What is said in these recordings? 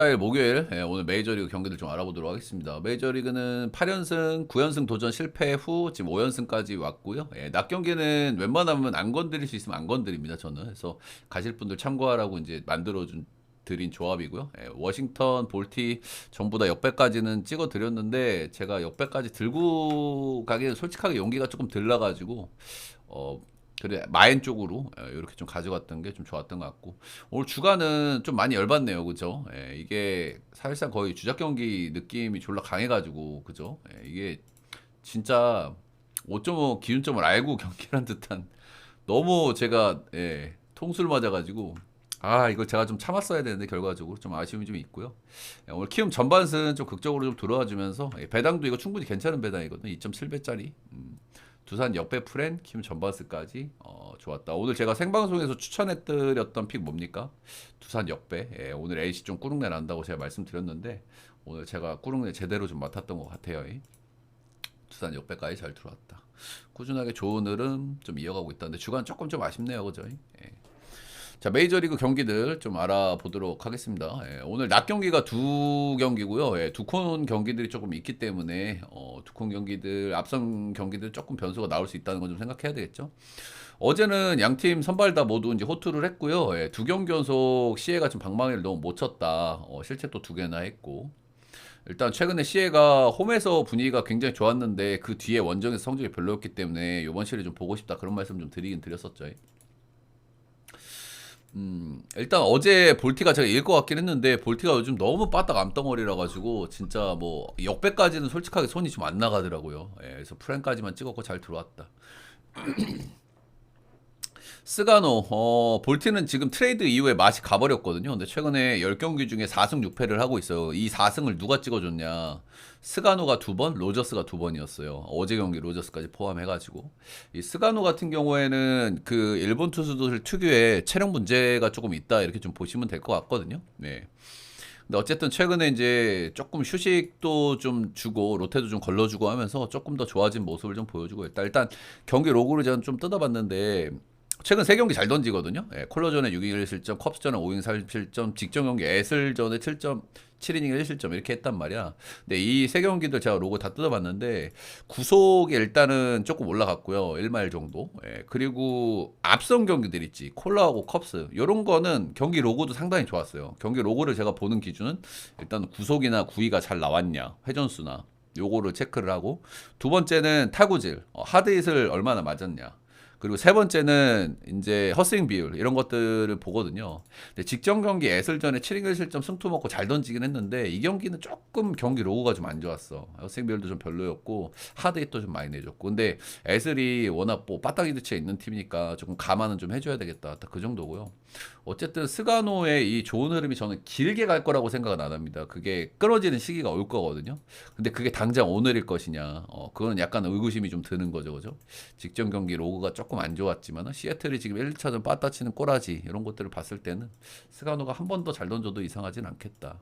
14일 목요일 오늘 메이저리그 경기들 좀 알아보도록 하겠습니다. 메이저리그는 8연승, 9연승 도전 실패 후 지금 5연승까지 왔고요. 낮 경기는 웬만하면 안 건드릴 수 있으면 안 건드립니다. 저는 그래서 가실 분들 참고하라고 이제 만들어준 드린 조합이고요. 워싱턴, 볼티 전부 다 역배까지는 찍어 드렸는데 제가 역배까지 들고 가기는 솔직하게 용기가 조금 들나가지고 그래 마인 쪽으로 이렇게 좀 가져갔던 게 좀 좋았던 것 같고 오늘 주간은 좀 많이 열받네요, 그죠? 이게 사실상 거의 주작 경기 느낌이 졸라 강해가지고 그죠? 이게 진짜 5.5 기준점을 알고 경기란 듯한 너무 제가 통수를 맞아가지고 이걸 제가 좀 참았어야 되는데 결과적으로 좀 아쉬움이 좀 있고요. 오늘 키움 전반승 좀 극적으로 좀 들어와 주면서 배당도 이거 충분히 괜찮은 배당이거든요. 2.7배짜리. 두산 역배 프렌 키움 전반스까지 좋았다. 오늘 제가 생방송에서 추천해드렸던 픽 뭡니까? 두산 역배. 오늘 AC 좀 꾸릉내 난다고 제가 말씀드렸는데 오늘 제가 꾸릉내 제대로 좀 맡았던 것 같아요. 두산 역배까지 잘 들어왔다. 꾸준하게 좋은 흐름 좀 이어가고 있다는데 주간 조금 좀 아쉽네요, 그죠? 자, 메이저리그 경기들 좀 알아보도록 하겠습니다. 오늘 낮 경기가 두 경기고요. 두 콘 경기들이 조금 있기 때문에 두 콘 경기들, 앞선 경기들 조금 변수가 나올 수 있다는 건 좀 생각해야 되겠죠. 어제는 양팀 선발 다 모두 이제 호투를 했고요. 두 경기 연속 시에가 좀 방망이를 너무 못 쳤다. 실책 또 두 개나 했고. 일단 최근에 시에가 홈에서 분위기가 굉장히 좋았는데 그 뒤에 원정에서 성적이 별로였기 때문에 이번 시리즈 좀 보고 싶다 그런 말씀 좀 드리긴 드렸었죠. 일단 어제 볼티가 제가 이길 것 같긴 했는데 볼티가 요즘 너무 빠딱 암덩어리라 가지고 진짜 뭐 역배까지는 솔직하게 손이 좀 안 나가더라고요. 그래서 프랭까지만 찍었고 잘 들어왔다. 스가노 볼티는 지금 트레이드 이후에 맛이 가버렸거든요. 근데 최근에 10경기 중에 4승 6패를 하고 있어요. 이 4승을 누가 찍어줬냐? 스가노가 2번, 로저스가 2번이었어요. 어제 경기 로저스까지 포함해가지고 이 스가노 같은 경우에는 그 일본 투수들 특유의 체력 문제가 조금 있다 이렇게 좀 보시면 될 것 같거든요. 네. 근데 어쨌든 최근에 이제 조금 휴식도 좀 주고 로테도 좀 걸러주고 하면서 조금 더 좋아진 모습을 좀 보여주고 있다. 일단 경기 로그를 제가 좀 뜯어봤는데 최근 3경기 잘 던지거든요. 콜로전에 6이닝 1실점, 컵스전에 5이닝 3실점, 직전 경기 에슬전에 7점, 7이닝 1실점 이렇게 했단 말이야. 근데 이 3경기들 제가 로그 다 뜯어봤는데 구속이 일단은 조금 올라갔고요. 1마일 정도. 그리고 앞선 경기들 있지. 콜라하고 컵스. 요런 거는 경기 로고도 상당히 좋았어요. 경기 로고를 제가 보는 기준은 일단 구속이나 구위가 잘 나왔냐. 회전수나. 요거를 체크를 하고 두 번째는 타구질. 하드hit을 얼마나 맞았냐. 그리고 세 번째는 이제 허스윙 비율 이런 것들을 보거든요. 근데 직전 경기 에슬전에 7이닝 실점 승투 먹고 잘 던지긴 했는데 이 경기는 조금 경기 로고가 좀 안 좋았어. 허스윙 비율도 좀 별로였고 하드hit도 좀 많이 내줬고. 근데 에슬이 워낙 뭐 빠따기 득치에 있는 팀이니까 조금 감안은 좀 해줘야 되겠다. 딱 그 정도고요. 어쨌든 스가노의 이 좋은 흐름이 저는 길게 갈 거라고 생각은 안 합니다. 그게 끊어지는 시기가 올 거거든요. 근데 그게 당장 오늘일 것이냐? 그거는 약간 의구심이 좀 드는 거죠, 그죠? 직전 경기 로그가 조금 안 좋았지만 시애틀이 지금 1차전 빠따치는 꼬라지 이런 것들을 봤을 때는 스가노가 한 번 더 잘 던져도 이상하진 않겠다.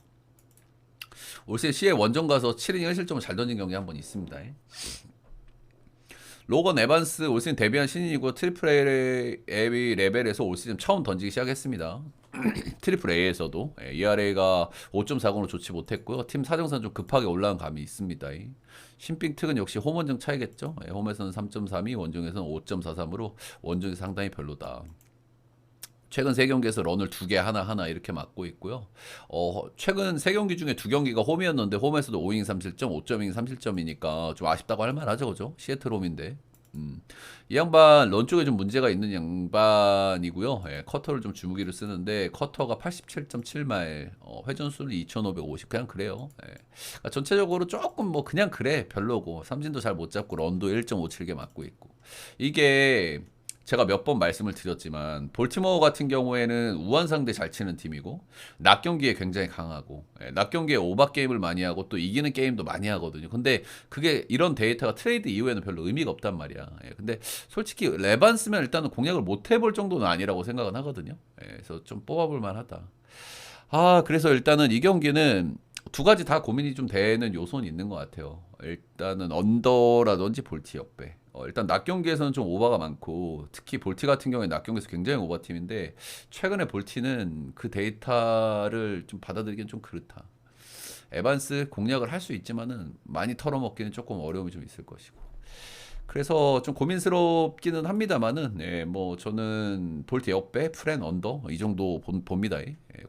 올 시즌 시에 원정 가서 7이닝 1실점을 잘 던진 경기 한 번 있습니다. 로건 에반스 올 시즌 데뷔한 신인이고 트리플 A 레벨에서 올 시즌 처음 던지기 시작했습니다. 트리플 A에서도 ERA가 5.40으로 좋지 못했고요. 팀 사정상 좀 급하게 올라간 감이 있습니다. 신빙 특은 역시 홈 원정 차이겠죠. 홈에서는 3.32, 원정에서는 5.43으로 원정이 상당히 별로다. 최근 3경기에서 런을 2개 하나 이렇게 맞고 있고요. 최근 3경기 중에 2경기가 홈이었는데 홈에서도 5이닝 3실점, 5.2닝 3실점이니까 좀 아쉽다고 할 만하죠, 그죠? 시애틀 홈인데. 이 양반 런 쪽에 좀 문제가 있는 양반이고요. 커터를 좀 주무기를 쓰는데 커터가 87.7마일, 회전수는 2,550 그냥 그래요. 그러니까 전체적으로 조금 뭐 그냥 그래 별로고 삼진도 잘 못 잡고 런도 1.57개 맞고 있고 이게 제가 몇 번 말씀을 드렸지만 볼티모어 같은 경우에는 우한 상대 잘 치는 팀이고 낮 경기에 굉장히 강하고 낮 경기에 오바 게임을 많이 하고 또 이기는 게임도 많이 하거든요. 근데 그게 이런 데이터가 트레이드 이후에는 별로 의미가 없단 말이야. 근데 솔직히 레반스면 일단은 공략을 못 해볼 정도는 아니라고 생각은 하거든요. 그래서 좀 뽑아볼 만하다. 그래서 일단은 이 경기는 두 가지 다 고민이 좀 되는 요소는 있는 것 같아요. 일단은 언더라든지 볼티 역배. 일단 낮 경기에서는 좀 오버가 많고 특히 볼티 같은 경우에 낮 경기에서 굉장히 오버팀인데 최근에 볼티는 그 데이터를 좀 받아들이기엔 좀 그렇다. 에반스 공략을 할 수 있지만은 많이 털어먹기는 조금 어려움이 좀 있을 것이고. 그래서 좀 고민스럽기는 합니다만은 뭐 저는 볼트 역배, 프렌 언더 이 정도 봅니다.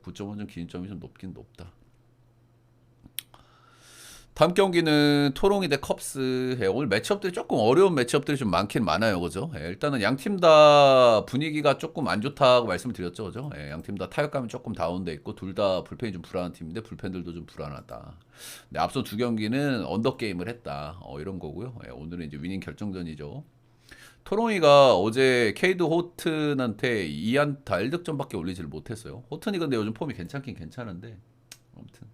9.5점 기준점이 좀 높긴 높다. 다음 경기는 토롱이 대 컵스. 오늘 매치업들이 조금 어려운 매치업들이 좀 많긴 많아요, 그죠? 일단은 양 팀 다 분위기가 조금 안 좋다고 말씀을 드렸죠, 그죠? 양 팀 다 타격감이 조금 다운돼 있고 둘 다 불펜이 좀 불안한 팀인데 불펜들도 좀 불안하다. 근데 앞선 두 경기는 언더 게임을 했다. 이런 거고요. 오늘은 이제 위닝 결정전이죠. 토롱이가 어제 케이드 호튼한테 2안타 1득점밖에 올리지를 못했어요. 호튼이 근데 요즘 폼이 괜찮긴 괜찮은데 아무튼.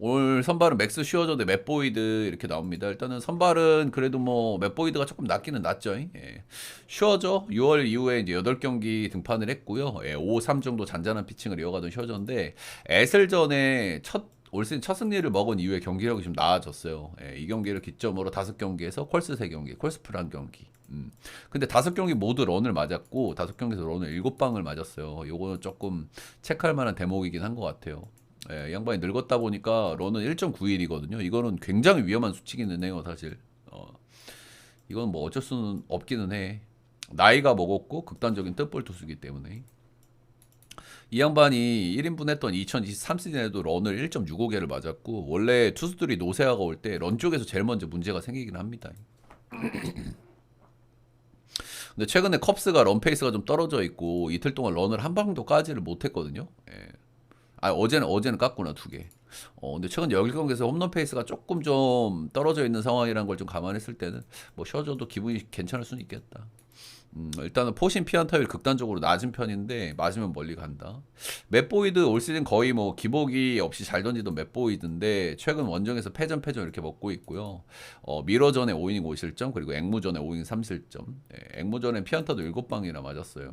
오늘 선발은 맥스 슈어저 대 맷보이드 이렇게 나옵니다. 일단은 선발은 그래도 뭐 맷보이드가 조금 낫기는 낫죠. 슈어저 6월 이후에 이제 8경기 등판을 했고요. 5-3 정도 잔잔한 피칭을 이어가던 슈어저인데 에슬전에 올 시즌 첫 승리를 먹은 이후에 경기력이 좀 나아졌어요. 이 경기를 기점으로 5경기에서 콜스 3경기, 콜스 풀 1경기. 근데 5경기 모두 런을 맞았고 5경기에서 런을 7방을 맞았어요. 요거는 조금 체크할 만한 대목이긴 한 것 같아요. 이 양반이 늙었다 보니까 런은 1.91이거든요. 이거는 굉장히 위험한 수치기는 해요, 사실. 이건 뭐 어쩔 수는 없기는 해. 나이가 먹었고 극단적인 뜻볼 투수기 때문에. 이 양반이 1인분 했던 2023 시즌에도 런을 1.65개를 맞았고 원래 투수들이 노세아가 올 때 런 쪽에서 제일 먼저 문제가 생기긴 합니다. 근데 최근에 컵스가 런 페이스가 좀 떨어져 있고 이틀 동안 런을 한 방도 까지를 못했거든요. 어제는 깠구나 2개. 근데 최근 10경기에서 홈런 페이스가 조금 좀 떨어져 있는 상황이라는 걸 좀 감안했을 때는 뭐 쉬어줘도 기분이 괜찮을 수는 있겠다. 일단은 포신 피안타율 극단적으로 낮은 편인데 맞으면 멀리 간다. 맷보이드 올 시즌 거의 뭐 기복이 없이 잘 던지던 맷보이드인데 최근 원정에서 패전 이렇게 먹고 있고요. 미러전에 5이닝 5실점 그리고 앵무전에 5이닝 3실점. 앵무전에 피안타도 7방이나 맞았어요.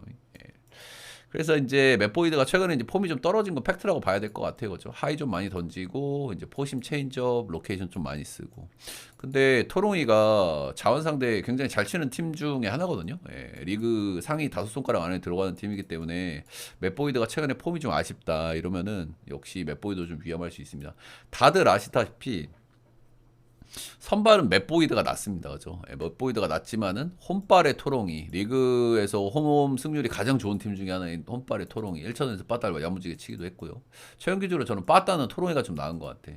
그래서 이제 맷보이드가 최근에 이제 폼이 좀 떨어진 건 팩트라고 봐야 될 것 같아요. 그죠? 하이 좀 많이 던지고, 이제 포심 체인지업, 로케이션 좀 많이 쓰고. 근데 토롱이가 자원 상대 굉장히 잘 치는 팀 중에 하나거든요. 리그 상위 5손가락 안에 들어가는 팀이기 때문에 맷보이드가 최근에 폼이 좀 아쉽다 이러면은 역시 맷보이드 좀 위험할 수 있습니다. 다들 아시다시피 선발은 맷보이드가 낫습니다. 그죠? 맷보이드가 낫지만은 홈발의 토롱이 리그에서 홈 승률이 가장 좋은 팀 중에 하나인 홈발의 토롱이 1차전에서 빠따를 야무지게 치기도 했고요. 최근 기준으로 저는 빠따는 토롱이가 좀 나은 것 같아.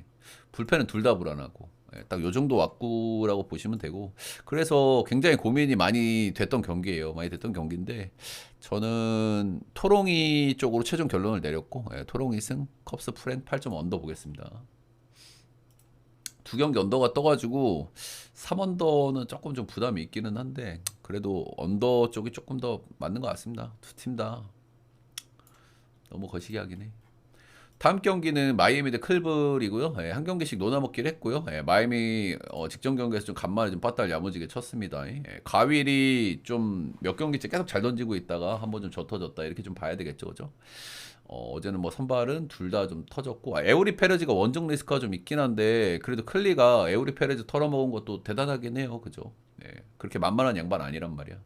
불펜은 둘 다 불안하고 딱 요 정도 왁구라고 보시면 되고 그래서 굉장히 고민이 많이 됐던 경기예요. 많이 됐던 경기인데 저는 토롱이 쪽으로 최종 결론을 내렸고 토롱이 승 컵스 프렌 8점 언더 보겠습니다. 2경기 언더가 떠가지고 3언더는 조금 좀 부담이 있기는 한데 그래도 언더 쪽이 조금 더 맞는 것 같습니다. 두 팀 다 너무 거시기 하긴 해. 다음 경기는 마이애미 대 클블이고요. 한 경기씩 노나먹기를 했고요. 마이애미 직전 경기에서 좀 간만에 좀 빠따를 야무지게 쳤습니다. 가윌이 좀 몇 경기째 계속 잘 던지고 있다가 한번 좀 젖어졌다 이렇게 좀 봐야 되겠죠, 그죠? 어제는 뭐 선발은 둘 다 좀 터졌고 에우리 페레즈가 원정 리스크가 좀 있긴 한데 그래도 클리가 에우리 페레즈 털어먹은 것도 대단하긴 해요, 그죠? 그렇게 만만한 양반 아니란 말이야.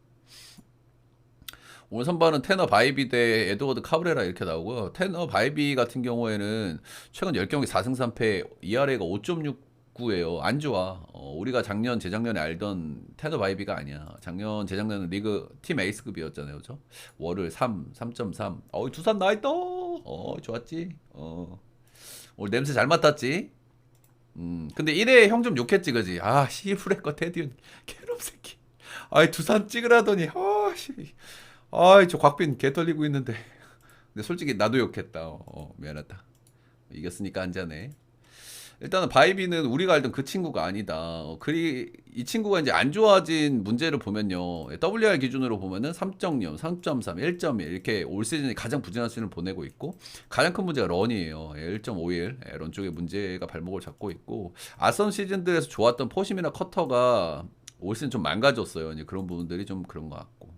오늘 선발은 테너 바이비 대 에드워드 카브레라 이렇게 나오고요. 테너 바이비 같은 경우에는 최근 10경기 4승 3패 ERA가 5.69예요. 안 좋아. 우리가 작년 재작년에 알던 테너 바이비가 아니야. 작년 재작년은 리그 팀 에이스급이었잖아요. 그죠? 월을 3.3. 두산 나있다. 좋았지. 오늘 냄새 잘 맡았지. 근데 1회 형 좀 욕했지, 그지? 시프레커 테디온 개놈 새끼. 두산 찍으라더니 저 곽빈 개 떨리고 있는데. 근데 솔직히 나도 욕했다. 미안하다. 이겼으니까 한잔해. 일단은 바이비는 우리가 알던 그 친구가 아니다. 이 친구가 이제 안 좋아진 문제를 보면요. WR 기준으로 보면은 3.0, 3.3, 1.1 이렇게 올 시즌이 가장 부진한 시즌을 보내고 있고 가장 큰 문제가 런이에요. 1.51 런 쪽에 문제가 발목을 잡고 있고 앞선 시즌들에서 좋았던 포심이나 커터가 올 시즌 좀 망가졌어요. 이제 그런 부분들이 좀 그런 것 같고.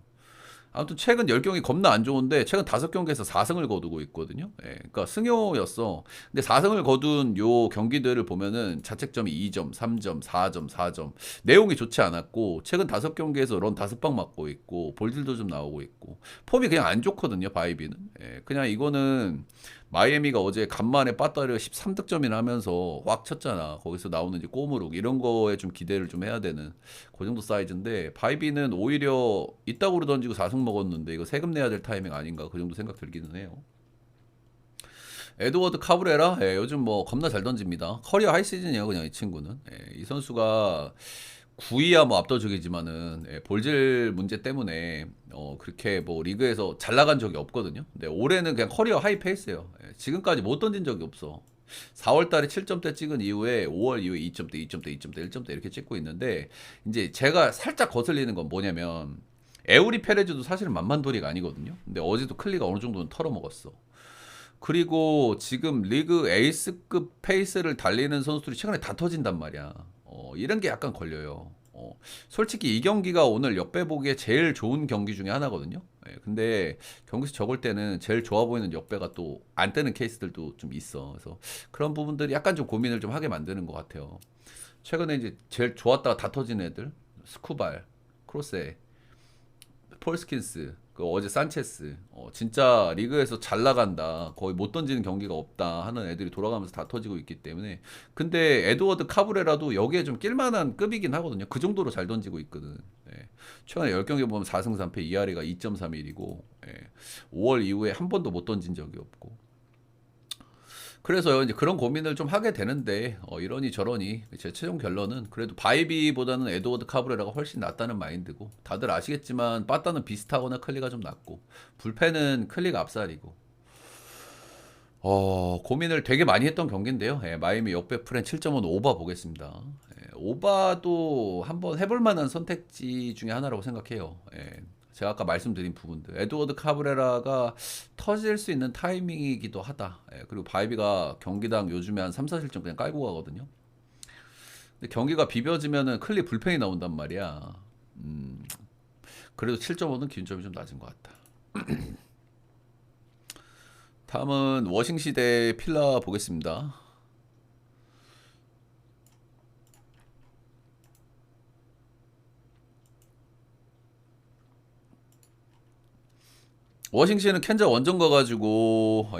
아무튼 최근 10경기 겁나 안 좋은데 최근 5경기에서 4승을 거두고 있거든요. 예, 그러니까 승효였어. 근데 4승을 거둔 요 경기들을 보면은 자책점이 2점, 3점, 4점, 4점. 내용이 좋지 않았고 최근 5경기에서 런 5방 맞고 있고 볼딜도 좀 나오고 있고 폼이 그냥 안 좋거든요. 바이비는. 예, 그냥 이거는 마이애미가 어제 간만에 빠따를 13득점이나 하면서 확 쳤잖아. 거기서 나오는 이제 꼬무룩 이런 거에 좀 기대를 좀 해야 되는 그 정도 사이즈인데 바이비는 오히려 이따구로 던지고 4승 먹었는데 이거 세금 내야 될 타이밍 아닌가 그 정도 생각 들기는 해요. 에드워드 카브레라 요즘 뭐 겁나 잘 던집니다. 커리어 하이 시즌이에요 그냥 이 친구는. 이 선수가 9위야 뭐 압도적이지만은 볼질 문제 때문에 그렇게 뭐 리그에서 잘 나간 적이 없거든요. 근데 올해는 그냥 커리어 하이 페이스예요. 지금까지 못 던진 적이 없어. 4월 달에 7점대 찍은 이후에 5월 이후에 2점대, 2점대, 2점대, 1점대 이렇게 찍고 있는데 이제 제가 살짝 거슬리는 건 뭐냐면 에우리 페레즈도 사실은 만만돌이가 아니거든요. 근데 어제도 클리가 어느 정도는 털어먹었어. 그리고 지금 리그 에이스급 페이스를 달리는 선수들이 최근에 다 터진단 말이야. 이런 게 약간 걸려요. 솔직히 이 경기가 오늘 역배 보기에 제일 좋은 경기 중에 하나거든요. 근데 경기에서 적을 때는 제일 좋아 보이는 역배가 또 안 뜨는 케이스들도 좀 있어. 그래서 그런 부분들이 약간 좀 고민을 좀 하게 만드는 것 같아요. 최근에 이제 제일 좋았다가 다 터진 애들, 스쿠발, 크로세, 폴스킨스, 그 어제 산체스, 진짜 리그에서 잘 나간다, 거의 못 던지는 경기가 없다 하는 애들이 돌아가면서 다 터지고 있기 때문에. 근데 에드워드 카브레라도 여기에 좀 낄만한 급이긴 하거든요. 그 정도로 잘 던지고 있거든. 예. 최근에 10경기 보면 4승 3패, ERA가 2.31이고 5월 이후에 한 번도 못 던진 적이 없고. 그래서 이제 그런 고민을 좀 하게 되는데 이러니 저러니 제 최종 결론은 그래도 바이비보다는 에드워드 카브레라가 훨씬 낫다는 마인드고, 다들 아시겠지만 빠따는 비슷하거나 클리가 좀 낫고 불펜은 클리가 앞살이고. 고민을 되게 많이 했던 경기인데요. 마이애미 역배 프렌 7.5는 오바 보겠습니다. 오바도 한번 해볼 만한 선택지 중에 하나라고 생각해요. 제가 아까 말씀드린 부분들. 에드워드 카브레라가 터질 수 있는 타이밍이기도 하다. 그리고 바이비가 경기당 요즘에 한 3, 4실점 그냥 깔고 가거든요. 근데 경기가 비벼지면은 클리 불펜이 나온단 말이야. 그래도 7.5는 기준점이 좀 낮은 것 같다. 다음은 워싱시대 필라 보겠습니다. 워싱시는 켄자 원정 가가지고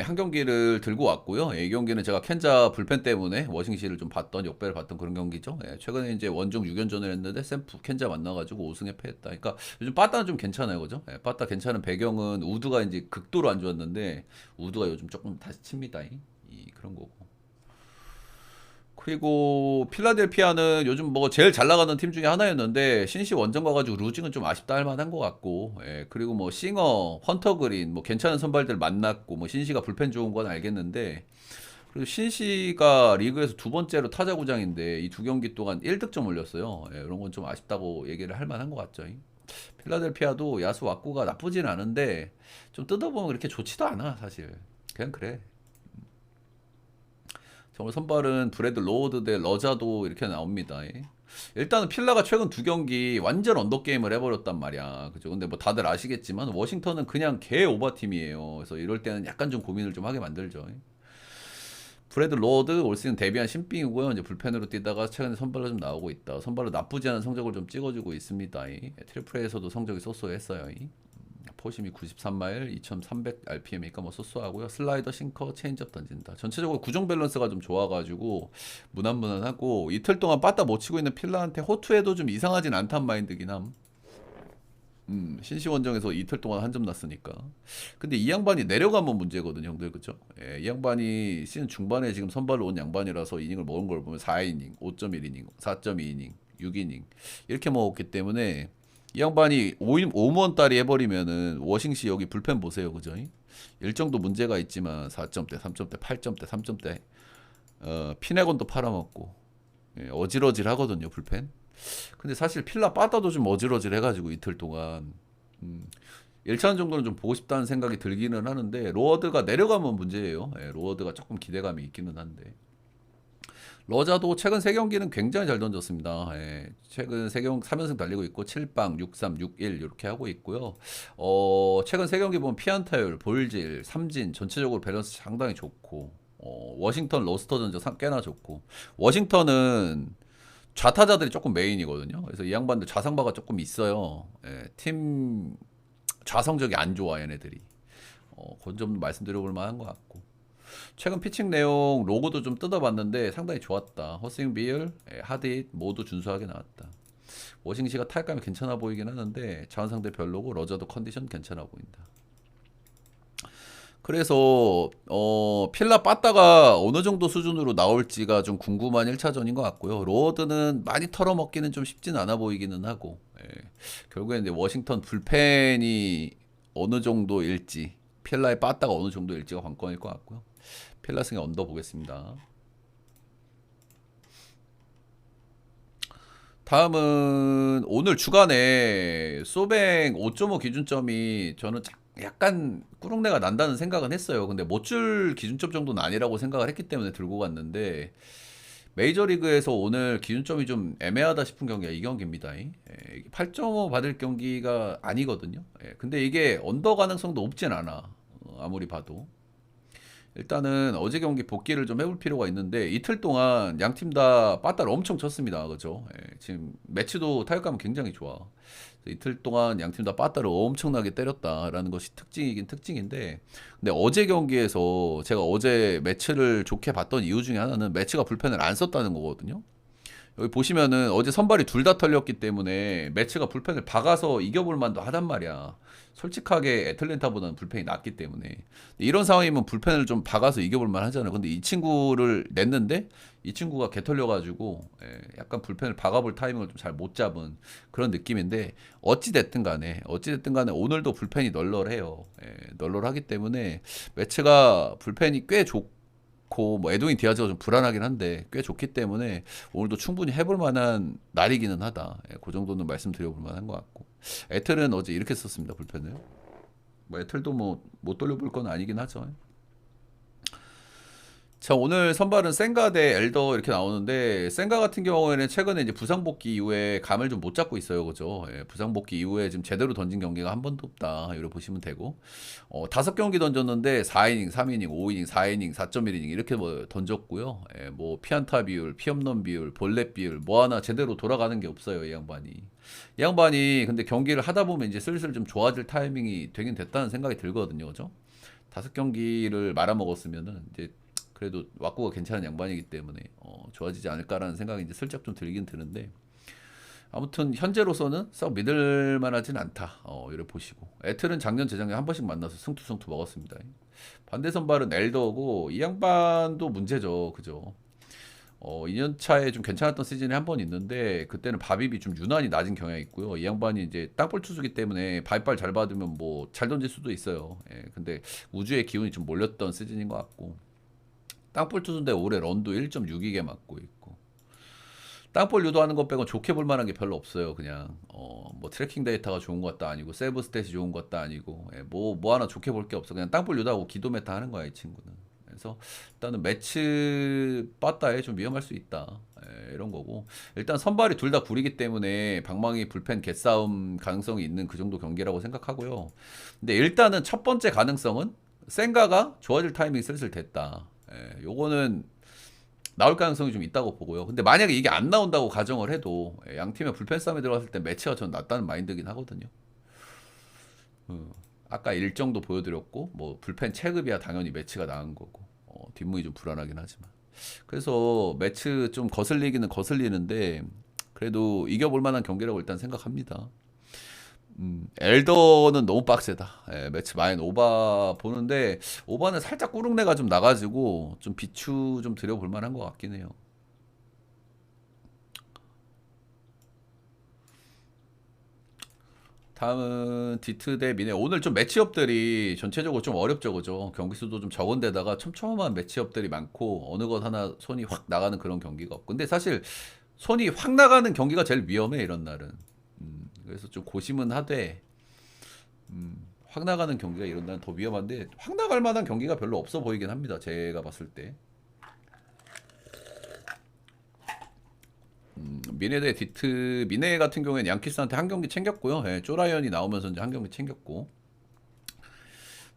한 경기를 들고 왔고요. 이 경기는 제가 켄자 불펜 때문에 워싱시를 좀 봤던, 역배를 봤던 그런 경기죠. 최근에 이제 원정 6연전을 했는데 샘프 켄자 만나가지고 5승에 패했다. 그러니까 요즘 빠따는 좀 괜찮아요, 그죠? 빠따 괜찮은 배경은 우드가 이제 극도로 안 좋았는데 우드가 요즘 조금 다시 칩니다. 그런 거고. 그리고 필라델피아는 요즘 뭐 제일 잘 나가는 팀 중에 하나였는데 신시 원정 가가지고 루징은 좀 아쉽다 할 만한 것 같고. 그리고 뭐 싱어, 헌터 그린 뭐 괜찮은 선발들 만났고, 뭐 신시가 불펜 좋은 건 알겠는데 그리고 신시가 리그에서 두 번째로 타자구장인데 이 두 경기 동안 1득점 올렸어요. 이런 건 좀 아쉽다고 얘기를 할 만한 것 같죠. 필라델피아도 야수 왁구가 나쁘진 않은데 좀 뜯어보면 그렇게 좋지도 않아 사실. 그냥 그래. 정말 선발은 브래드 로우드 대 러자도 이렇게 나옵니다. 일단은 필라가 최근 두 경기 완전 언더 게임을 해버렸단 말이야. 그죠? 근데 뭐 다들 아시겠지만 워싱턴은 그냥 개 오버팀이에요. 그래서 이럴 때는 약간 좀 고민을 좀 하게 만들죠. 브래드 로드 올 시즌 데뷔한 신빙이고요. 이제 불펜으로 뛰다가 최근에 선발로 좀 나오고 있다. 선발로 나쁘지 않은 성적을 좀 찍어주고 있습니다. 트리플에서도 성적이 쏘쏘했어요. 포심이 93마일, 2300 RPM이니까 뭐 쏘쏘하고요. 슬라이더, 싱커, 체인지업 던진다. 전체적으로 구종 밸런스가 좀 좋아가지고 무난무난하고, 이틀 동안 빠따 못 치고 있는 필라한테 호투해도 좀 이상하진 않단 마인드긴 함. 신시 원정에서 이틀 동안 한 점 났으니까. 근데 이 양반이 내려가면 문제거든요, 형들. 그죠? 이 양반이 시즌 중반에 지금 선발로 온 양반이라서 이닝을 먹은 걸 보면 4이닝, 5.1이닝, 4.2이닝, 6이닝 이렇게 먹었기 때문에 이 양반이 5원 딸이 해버리면은 워싱시 여기 불펜 보세요, 그죠? 일정도 문제가 있지만 4점대, 3점대, 8점대, 3점대, 피네건도 팔아먹고 어질어질 하거든요, 불펜. 근데 사실 필라 빠따도 좀 어질어질 해가지고 이틀 동안 1차전 정도는 좀 보고 싶다는 생각이 들기는 하는데 로어드가 내려가면 문제예요. 로어드가 조금 기대감이 있기는 한데 러자도 최근 3경기는 굉장히 잘 던졌습니다. 예, 최근 3연승 달리고 있고 7방, 6-3, 6-1 이렇게 하고 있고요. 최근 3경기 보면 피안타율, 볼질, 삼진 전체적으로 밸런스 상당히 좋고 워싱턴 로스터 전적 꽤나 좋고 워싱턴은 좌타자들이 조금 메인이거든요. 그래서 이 양반들 좌상바가 조금 있어요. 예, 팀 좌성적이 안 좋아 얘네들이. 그건 좀 말씀드려볼 만한 것 같고. 최근 피칭 내용 로고도 좀 뜯어봤는데 상당히 좋았다. 허스윙 비율, 하드잇 모두 준수하게 나왔다. 워싱시가 타격감이 괜찮아 보이긴 하는데 자원상대 별로고 러저도 컨디션 괜찮아 보인다. 그래서 필라 빠따가 어느 정도 수준으로 나올지가 좀 궁금한 1차전인 것 같고요. 로어드는 많이 털어먹기는 좀 쉽진 않아 보이기는 하고 결국엔 이제 워싱턴 불펜이 어느 정도일지 필라의 빠따가 어느 정도일지가 관건일 것 같고요. 필라 승에 언더 보겠습니다. 다음은 오늘 주간에 소뱅 5.5 기준점이 저는 약간 꾸룩내가 난다는 생각은 했어요. 근데 못 줄 기준점 정도는 아니라고 생각을 했기 때문에 들고 갔는데 메이저리그에서 오늘 기준점이 좀 애매하다 싶은 경기가 이 경기입니다. 8.5 받을 경기가 아니거든요. 근데 이게 언더 가능성도 없진 않아. 아무리 봐도. 일단은 어제 경기 복귀를 좀 해볼 필요가 있는데 이틀 동안 양 팀 다 빠따를 엄청 쳤습니다. 그죠? 지금 매치도 타격감은 굉장히 좋아. 이틀 동안 양 팀 다 빠따를 엄청나게 때렸다라는 것이 특징이긴 특징인데 근데 어제 경기에서 제가 어제 매치를 좋게 봤던 이유 중에 하나는 매치가 불펜을 안 썼다는 거거든요. 여기 보시면은 어제 선발이 둘 다 털렸기 때문에 매치가 불펜을 박아서 이겨볼 만도 하단 말이야. 솔직하게 애틀랜타보다는 불펜이 낫기 때문에 이런 상황이면 불펜을 좀 박아서 이겨볼 만 하잖아요. 근데 이 친구를 냈는데 이 친구가 개 털려가지고 약간 불펜을 박아볼 타이밍을 좀 잘 못 잡은 그런 느낌인데 어찌됐든 간에 오늘도 불펜이 널널해요. 널널하기 때문에 매치가 불펜이 꽤 좋고 뭐 에드윈 디아즈가 좀 불안하긴 한데 꽤 좋기 때문에 오늘도 충분히 해볼 만한 날이기는 하다. 그 정도는 말씀드려볼 만한 것 같고 애틀은 어제 이렇게 썼습니다 불펜을. 뭐 애틀도 뭐 못 돌려볼 건 아니긴 하죠. 자, 오늘 선발은 센가 대 엘더 이렇게 나오는데 센가 같은 경우에는 최근에 이제 부상 복귀 이후에 감을 좀 못 잡고 있어요. 그죠? 부상 복귀 이후에 지금 제대로 던진 경기가 한 번도 없다. 이렇게 보시면 되고. 5경기 던졌는데 4이닝, 3이닝, 5이닝, 4이닝, 4.1이닝 이렇게 뭐 던졌고요. 뭐 피안타 비율, 피홈런 비율, 볼넷 비율 뭐 하나 제대로 돌아가는 게 없어요, 이 양반이. 이 양반이 근데 경기를 하다 보면 이제 슬슬 좀 좋아질 타이밍이 되긴 됐다는 생각이 들거든요. 그죠? 5경기를 말아먹었으면은 이제 그래도 왁구가 괜찮은 양반이기 때문에 좋아지지 않을까라는 생각이 이제 슬쩍 좀 들긴 드는데 아무튼 현재로서는 썩 믿을 만하진 않다. 이를 보시고 애틀은 작년 재작년 한 번씩 만나서 승투승투 먹었습니다. 반대 선발은 엘더고 이 양반도 문제죠. 그죠? 2년 차에 좀 괜찮았던 시즌이 한 번 있는데 그때는 밥입이 좀 유난히 낮은 경향이 있고요. 이 양반이 이제 땅볼 투수기 때문에 밥이빨 잘 받으면 뭐 잘 던질 수도 있어요. 근데 우주의 기운이 좀 몰렸던 시즌인 것 같고 땅볼 투수인데 올해 런도 1.62개 맞고 있고 땅볼 유도하는 것 빼고 좋게 볼 만한 게 별로 없어요. 그냥 뭐 트래킹 데이터가 좋은 것도 아니고 세이브 스탯이 좋은 것도 아니고 뭐 하나 좋게 볼 게 없어. 그냥 땅볼 유도하고 기도 메타 하는 거야 이 친구는. 그래서 일단은 매치 빠따에 좀 위험할 수 있다. 이런 거고 일단 선발이 둘 다 구리기 때문에 방망이 불펜 개싸움 가능성이 있는 그 정도 경기라고 생각하고요. 근데 일단은 첫 번째 가능성은 센가가 좋아질 타이밍이 슬슬 됐다. 요거는 나올 가능성이 좀 있다고 보고요. 근데 만약에 이게 안 나온다고 가정을 해도 양 팀의 불펜 싸움에 들어갔을 때 매치가 전 낫다는 마인드긴 하거든요. 아까 일정도 보여드렸고 뭐 불펜 체급이야 당연히 매치가 나은 거고 뒷문이 좀 불안하긴 하지만 그래서 매치 좀 거슬리기는 거슬리는데 그래도 이겨볼 만한 경기라고 일단 생각합니다. 엘더는 너무 빡세다. 매치 마인 오바 보는데 오바는 살짝 꾸룩내가 좀 나가지고 좀 비추 좀 드려볼 만한 것 같긴 해요. 다음은 디트 대 미네. 오늘 좀 매치업들이 전체적으로 좀 어렵죠, 그죠? 경기 수도 좀 적은 데다가 촘촘한 매치업들이 많고 어느 것 하나 손이 확 나가는 그런 경기가 없고. 근데 사실 손이 확 나가는 경기가 제일 위험해 이런 날은. 그래서 좀 고심은 하되 확 나가는 경기가 이런 날은 더 위험한데 확 나갈 만한 경기가 별로 없어 보이긴 합니다. 제가 봤을 때. 미네 대 디트. 미네 같은 경우에는 양키스한테 한 경기 챙겼고요. 예, 쪼라이언이 나오면서 이제 한 경기 챙겼고.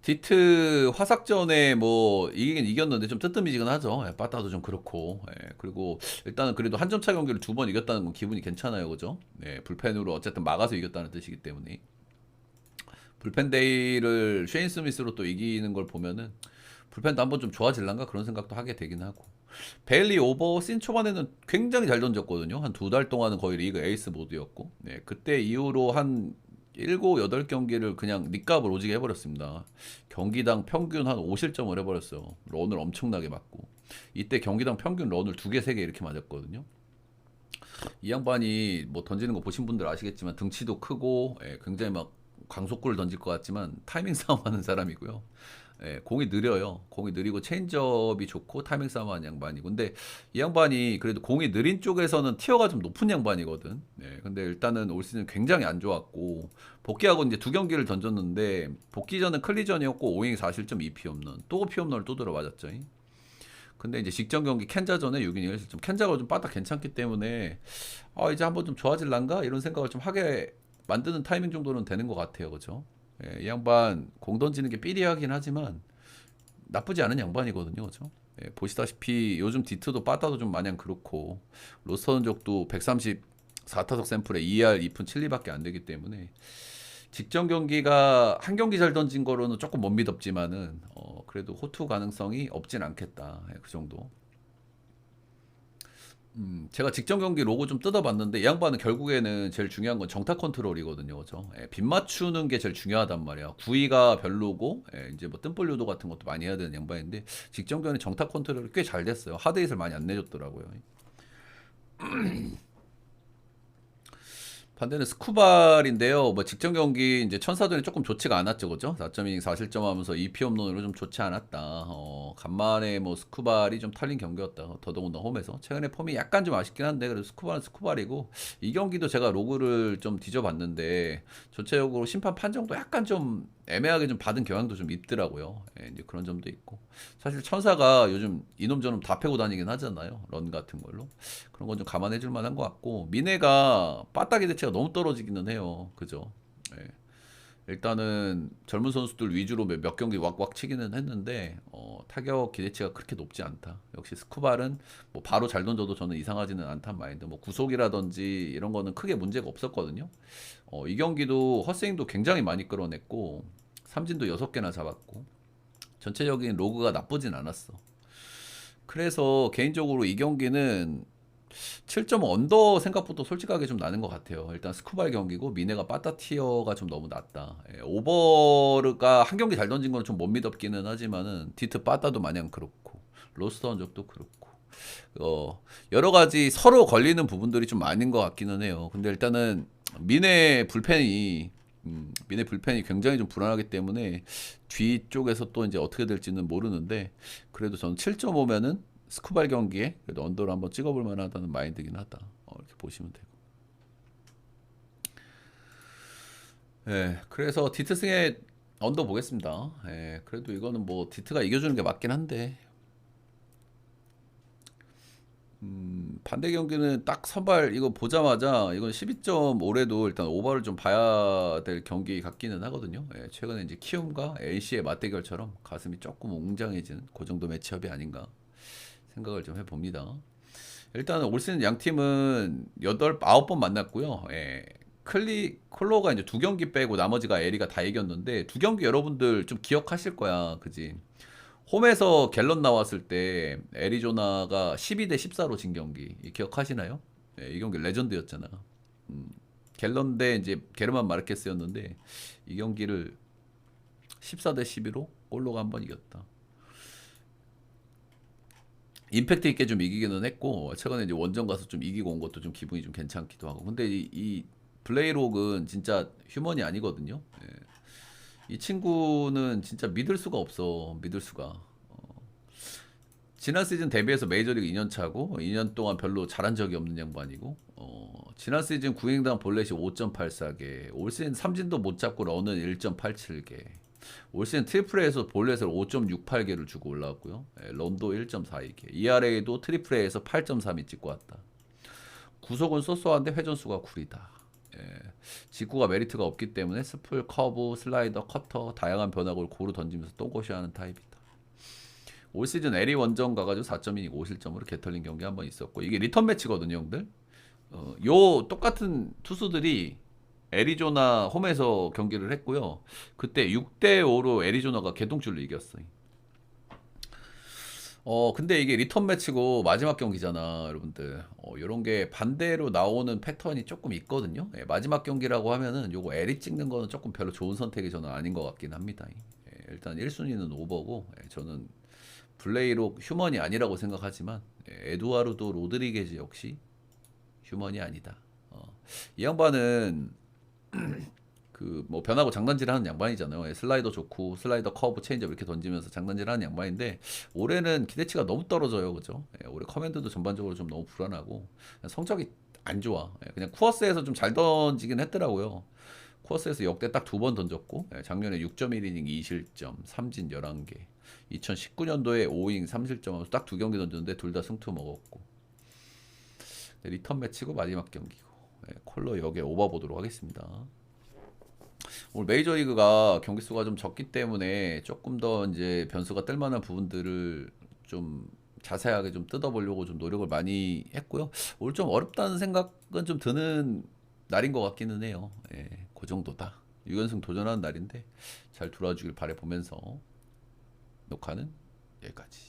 디트 화삭전에 뭐 이기긴 이겼는데 좀 뜨뜻미지근하죠. 예, 빠따도 좀 그렇고. 예, 그리고 일단은 그래도 한 점 차 경기를 두 번 이겼다는 건 기분이 괜찮아요, 그죠? 예, 불펜으로 어쨌든 막아서 이겼다는 뜻이기 때문에. 불펜 데이를 쉐인 스미스로 또 이기는 걸 보면은 불펜도 한번 좀 좋아질란가 그런 생각도 하게 되긴 하고. 베일리 오버 씬 초반에는 굉장히 잘 던졌거든요. 한 두 달 동안은 거의 리그 에이스 모드였고, 네, 그때 이후로 한 7, 8경기를 그냥 닉값을 오지게 해버렸습니다. 경기당 평균 한 5실점을 해버렸어요. 런을 엄청나게 맞고. 이때 경기당 평균 런을 2개, 3개 이렇게 맞았거든요. 이 양반이 뭐 던지는 거 보신 분들 아시겠지만 등치도 크고, 예, 굉장히 막 광속구를 던질 것 같지만 타이밍 싸움하는 사람이고요. 예, 공이 느려요. 공이 느리고 체인지업이 좋고 타이밍 싸움하는 양반이고. 근데 이 양반이 그래도 공이 느린 쪽에서는 티어가 좀 높은 양반이거든. 예, 근데 일단은 올 시즌 굉장히 안 좋았고 복귀하고 이제 두 경기를 던졌는데 복귀 전은 클리전이었고 5이닝 4실점 2피 홈런 또 피홈런을 또 들어맞았죠. 근데 이제 직전 경기 캔자전에 6이닝 1실점 캔자가 좀 바닥 괜찮기 때문에 이제 한번 좀 좋아질란가 이런 생각을 좀 하게 만드는 타이밍 정도는 되는 것 같아요. 그죠? 예, 이 양반 공 던지는 게 삐리하긴 하지만 나쁘지 않은 양반이거든요. 그죠? 예, 보시다시피 요즘 디트도 빠따도 좀 마냥 그렇고 로스터전적도 134타석 샘플에 2할 2푼 7리밖에 안 되기 때문에 직전 경기가 한 경기 잘 던진 거로는 조금 못 믿었지만은 그래도 호투 가능성이 없진 않겠다. 예, 그 정도. 제가 직전 경기 로고 좀 뜯어봤는데 이 양반은 결국에는 제일 중요한 건 정타 컨트롤이거든요. 그죠? 예, 빗 맞추는 게 제일 중요하단 말이야. 구위가 별로고 이제 뭐 뜸볼 유도 같은 것도 많이 해야 되는 양반인데 직전 경기 정타 컨트롤이 꽤 잘 됐어요. 하드hit을 많이 안 내줬더라고요. 반대는 스쿠발인데요. 뭐 직전 경기 이제 천사전이 조금 좋지가 않았죠, 그죠? 4.2 4실점 하면서 2피 홈런으로 좀 좋지 않았다. 간만에 뭐 스쿠발이 좀 털린 경기였다. 더더군다나 홈에서. 최근에 폼이 약간 좀 아쉽긴 한데 그래도 스쿠발은 스쿠발이고 이 경기도 제가 로그를 좀 뒤져봤는데 전체적으로 심판 판정도 약간 좀 애매하게 좀 받은 경향도 좀 있더라고요. 예, 이제 그런 점도 있고. 사실 천사가 요즘 이놈 저놈 다 패고 다니긴 하잖아요. 런 같은 걸로. 그런 건 좀 감안해 줄 만한 것 같고 미네가 빠따기 대체가 너무 떨어지기는 해요. 그죠? 예. 일단은 젊은 선수들 위주로 몇 경기 왁왁 치기는 했는데 타격 기대치가 그렇게 높지 않다. 역시 스쿠발은 뭐 바로 잘 던져도 저는 이상하지는 않단 마인드. 뭐 구속이라든지 이런 거는 크게 문제가 없었거든요. 이 경기도 헛스윙도 굉장히 많이 끌어냈고 삼진도 6개나 잡았고 전체적인 로그가 나쁘진 않았어. 그래서 개인적으로 이 경기는 7점 언더 생각부터 솔직하게 좀 나는 것 같아요. 일단 스쿠발 경기고 미네가 빠따 티어가 좀 너무 낮다. 예, 오버가 한 경기 잘 던진 건 좀 못 믿었기는 하지만은 디트 빠따도 마냥 그렇고 로스터 흔적도 그렇고 여러 가지 서로 걸리는 부분들이 좀 많은 것 같기는 해요. 근데 일단은 미네 불펜이 굉장히 좀 불안하기 때문에 뒤쪽에서 또 이제 어떻게 될지는 모르는데 그래도 저는 7.5면은 스쿠발 경기에 그래도 언더를 한번 찍어볼 만하다는 마인드긴 하다. 이렇게 보시면 되고. 예, 그래서 디트승에 언더 보겠습니다. 예, 그래도 이거는 뭐 디트가 이겨주는 게 맞긴 한데 반대 경기는 딱 선발 이거 보자마자 이건 12.5래도 일단 오버를 좀 봐야 될 경기 같기는 하거든요. 예, 최근에 이제 키움과 NC의 맞대결처럼 가슴이 조금 웅장해지는 그 정도 매치업이 아닌가 생각을 좀 해봅니다. 일단은 올 시즌 양 팀은 9번 만났고요. 예. 콜로가 이제 두 경기 빼고 나머지가 에리가 다 이겼는데 두 경기 여러분들 좀 기억하실 거야. 그지? 홈에서 갤런 나왔을 때 애리조나가 12대 14로 진 경기 기억하시나요? 예, 이 경기 레전드였잖아. 음, 갤런 대 이제 게르만 마르케스였는데 이 경기를 14대 12로 콜로가 한번 이겼다. 임팩트 있게 좀 이기기는 했고 최근에 이제 원정 가서 좀 이기고 온 것도 좀 기분이 좀 괜찮기도 하고 근데 이 블레이록은 진짜 휴먼이 아니거든요. 예. 이 친구는 진짜 믿을 수가 없어. 믿을 수가. 지난 시즌 데뷔해서 메이저리그 2년 차고 2년 동안 별로 잘한 적이 없는 양반이고 지난 시즌 구행당 볼넷이 5.84개 올 시즌 삼진도 못 잡고 런은 1.87개 올 시즌 트리플A에서 볼넷을 5.68개를 주고 올라왔고요. 런도 1.42개 ERA도 트리플A에서 8.32 찍고 왔다. 구속은 쏘쏘한데 회전수가 구리다. 예. 직구가 메리트가 없기 때문에 스플, 커브, 슬라이더, 커터 다양한 변화구를 고루 던지면서 똥꼬시하는 타입이다. 올 시즌 LA 원정 가가지고 4.2 5실점으로 개털린 경기 한 번 있었고 이게 리턴 매치거든요, 형들. 요 똑같은 투수들이 애리조나 홈에서 경기를 했고요. 그때 6대 5로 애리조나가 개동줄로 이겼어요. 근데 이게 리턴 매치고 마지막 경기잖아, 여러분들. 요런 게 반대로 나오는 패턴이 조금 있거든요. 예, 마지막 경기라고 하면은 요거 에리 찍는 거는 조금 별로 좋은 선택이 저는 아닌 것 같긴 합니다. 예, 일단 1순위는 오버고, 예, 저는 블레이로 휴먼이 아니라고 생각하지만, 예, 에두아르도 로드리게즈 역시 휴먼이 아니다. 이 양반은 그 뭐 변하고 장난질하는 양반이잖아요. 예, 슬라이더 좋고 슬라이더 커브 체인지업 이렇게 던지면서 장난질하는 양반인데 올해는 기대치가 너무 떨어져요, 그죠? 예, 올해 커맨드도 전반적으로 좀 너무 불안하고 성적이 안 좋아. 예, 그냥 쿠어스에서 좀 잘 던지긴 했더라고요. 쿠어스에서 역대 딱 두 번 던졌고 예, 작년에 6.1이닝 2실점 3진 11개 2019년도에 5이닝 3실점 하면서 딱 두 경기 던졌는데 둘 다 승투 먹었고 네, 리턴 매치고 마지막 경기고 예, 콜러 역에 오버 보도록 하겠습니다. 오늘 메이저리그가 경기 수가 좀 적기 때문에 조금 더 이제 변수가 뜰 만한 부분들을 좀 자세하게 좀 뜯어보려고 좀 노력을 많이 했고요. 오늘 좀 어렵다는 생각은 좀 드는 날인 것 같기는 해요. 예, 그 정도다. 6연승 도전하는 날인데 잘 돌아주길 바라보면서 녹화는 여기까지.